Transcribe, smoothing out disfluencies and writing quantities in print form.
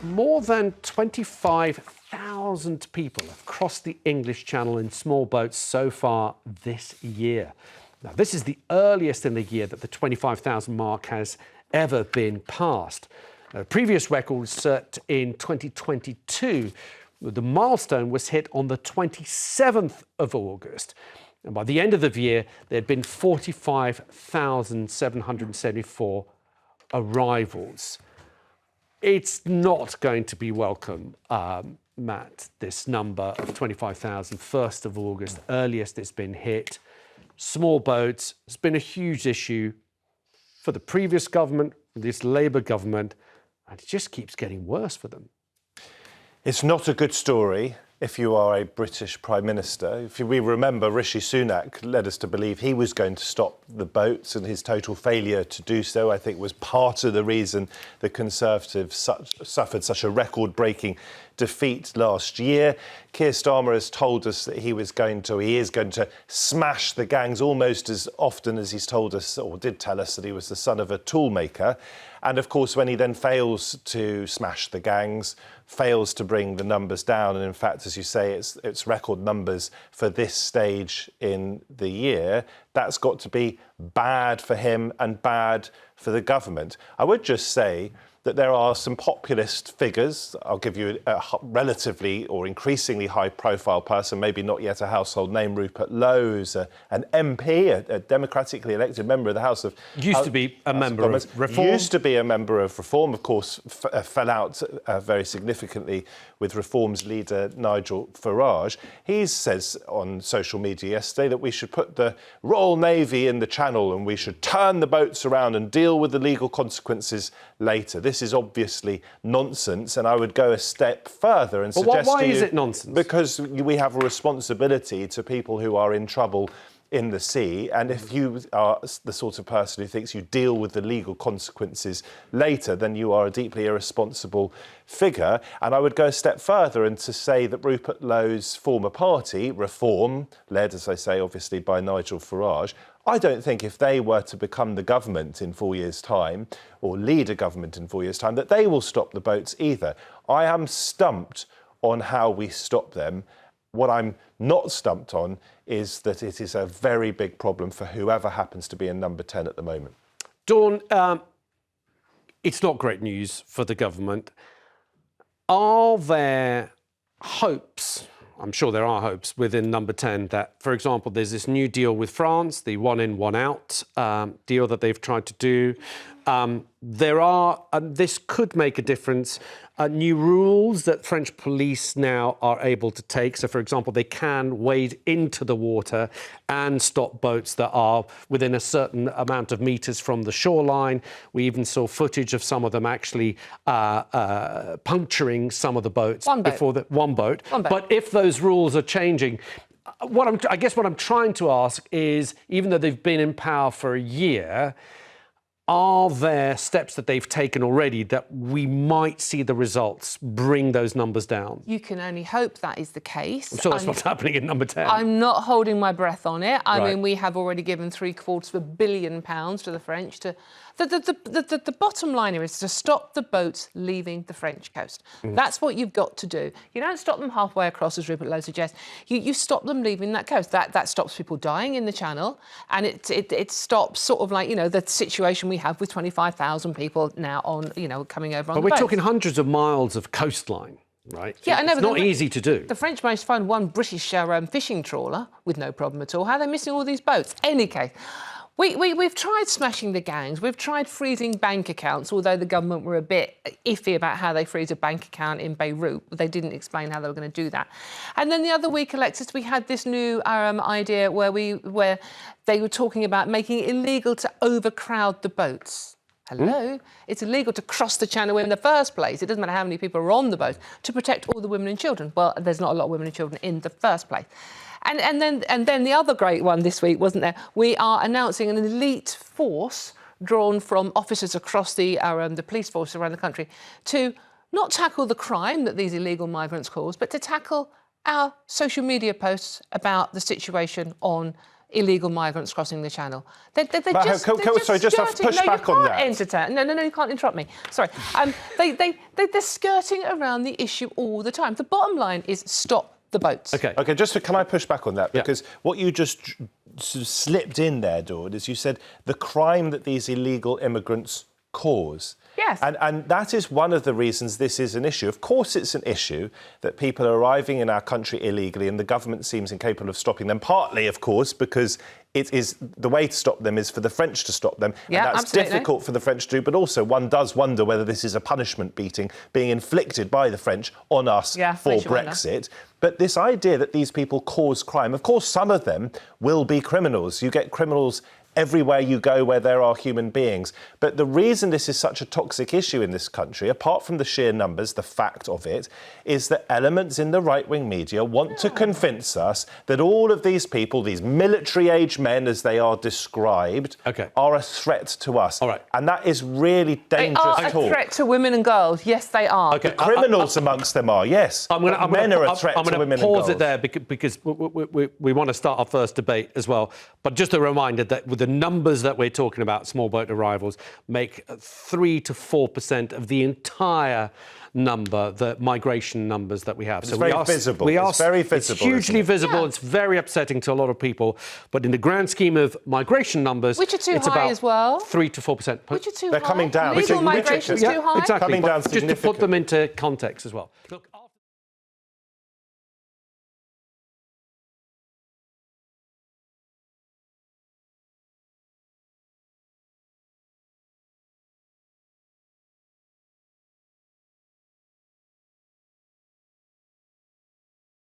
more than 25,000 people have crossed the English Channel in small boats so far this year. Now, this is the earliest in the year that the 25,000 mark has ever been passed. Previous records set in 2022, the milestone was hit on the 27th of August. And by the end of the year, there had been 45,774 arrivals. It's not going to be welcome, Matt, this number of 25,000, 1st of August, earliest it's been hit. Small boats, it's been a huge issue for the previous government, this Labour government, and it just keeps getting worse for them. It's not a good story if you are a British Prime Minister. If we remember, Rishi Sunak led us to believe he was going to stop the boats, and his total failure to do so, I think, was part of the reason the Conservatives suffered such a record-breaking defeat last year. Keir Starmer has told us that he is going to smash the gangs almost as often as he's told us, or did tell us, that he was the son of a toolmaker. And of course, when he then fails to smash the gangs, fails to bring the numbers down, and in fact, as you say, it's record numbers for this stage in the year, that's got to be bad for him and bad for the government. I would just say that there are some populist figures. I'll give you a relatively or increasingly high-profile person, maybe not yet a household name, Rupert Lowe's, an MP, a democratically elected member of the House of... Used to be a member of Reform. Used to be a member of Reform, of course, fell out very significantly with Reform's leader, Nigel Farage. He says on social media yesterday that we should put the Royal Navy in the Channel and we should turn the boats around and deal with the legal consequences later. This is obviously nonsense, and I would go a step further and suggest why to you... is it nonsense? Because we have a responsibility to people who are in trouble in the sea, and if you are the sort of person who thinks you deal with the legal consequences later, then you are a deeply irresponsible figure. And I would go a step further and to say that Rupert Lowe's former party, Reform, led, as I say, obviously by Nigel Farage, I don't think if they were to become the government in 4 years' time, or lead a government in 4 years' time, that they will stop the boats either. I am stumped on how we stop them. What I'm not stumped on is that it is a very big problem for whoever happens to be in number 10 at the moment. Dawn, it's not great news for the government. Are there hopes, I'm sure there are hopes within number 10 that, for example, there's this new deal with France, the one in, one out deal that they've tried to do. This could make a difference, new rules that French police now are able to take. So, for example, they can wade into the water and stop boats that are within a certain amount of meters from the shoreline. We even saw footage of some of them actually puncturing some of the boats. One boat. But if those rules are changing, I guess what I'm trying to ask is, even though they've been in power for a year, are there steps that they've taken already that we might see the results bring those numbers down? You can only hope that is the case. So that's what's happening in number 10. I'm not holding my breath on it. I mean, we have already given £750 million to the French to... The bottom line here is to stop the boats leaving the French coast. That's what you've got to do. You don't stop them halfway across, as Rupert Lowe suggests. You stop them leaving that coast. That stops people dying in the Channel, and it stops sort of like, you know, the situation we have with 25,000 people now on, you know, coming over on the boats. But we're talking hundreds of miles of coastline, right? Yeah, I know. It's not easy to do. The French managed to find one British fishing trawler with no problem at all. How are they missing all these boats? Any case. We've tried smashing the gangs. We've tried freezing bank accounts, although the government were a bit iffy about how they freeze a bank account in Beirut. They didn't explain how they were going to do that. And then the other week, Alexis, we had this new idea where they were talking about making it illegal to overcrowd the boats. Hello? It's illegal to cross the Channel in the first place. It doesn't matter how many people are on the boat, to protect all the women and children. Well, there's not a lot of women and children in the first place. And then the other great one this week, wasn't there? We are announcing an elite force drawn from officers across the police force around the country to not tackle the crime that these illegal migrants cause, but to tackle our social media posts about the situation on illegal migrants crossing the Channel. They're But just sorry, just have to push back on that. No, you can't interrupt me. Sorry. They're skirting around the issue all the time. The bottom line is stop the boats. OK. OK, can I push back on that? Because what you just sort of slipped in there, Dawn, is you said the crime that these illegal immigrants cause. Yes. And that is one of the reasons this is an issue. Of course, it's an issue that people are arriving in our country illegally and the government seems incapable of stopping them, partly, of course, because it is the way to stop them is for the French to stop them. Yeah, and that's absolutely. difficult for the French to do, but also one does wonder whether this is a punishment beating being inflicted by the French on us for Brexit. But this idea that these people cause crime, of course, some of them will be criminals. You get criminals everywhere you go where there are human beings. But the reason this is such a toxic issue in this country, apart from the sheer numbers, the fact of it, is that elements in the right-wing media want to convince us that all of these people, these military-age men as they are described, are a threat to us. All right. And that is really dangerous talk. They are a threat to women and girls. Yes, they are. The criminals amongst them are, yes. Men are a threat to women and girls. I'm going to pause it there because we want to start our first debate as well. But just a reminder that with the numbers that we're talking about, small boat arrivals, make 3 to 4% of the entire number, the migration numbers that we have. It's very visible. It's very visible. It's hugely visible. Yeah. It's very upsetting to a lot of people. But in the grand scheme of migration numbers, which are too it's high about as well. 3 to 4%. Which are too high. They're coming down. Legal migration is too high. Exactly. Coming down just to put them into context as well. Look,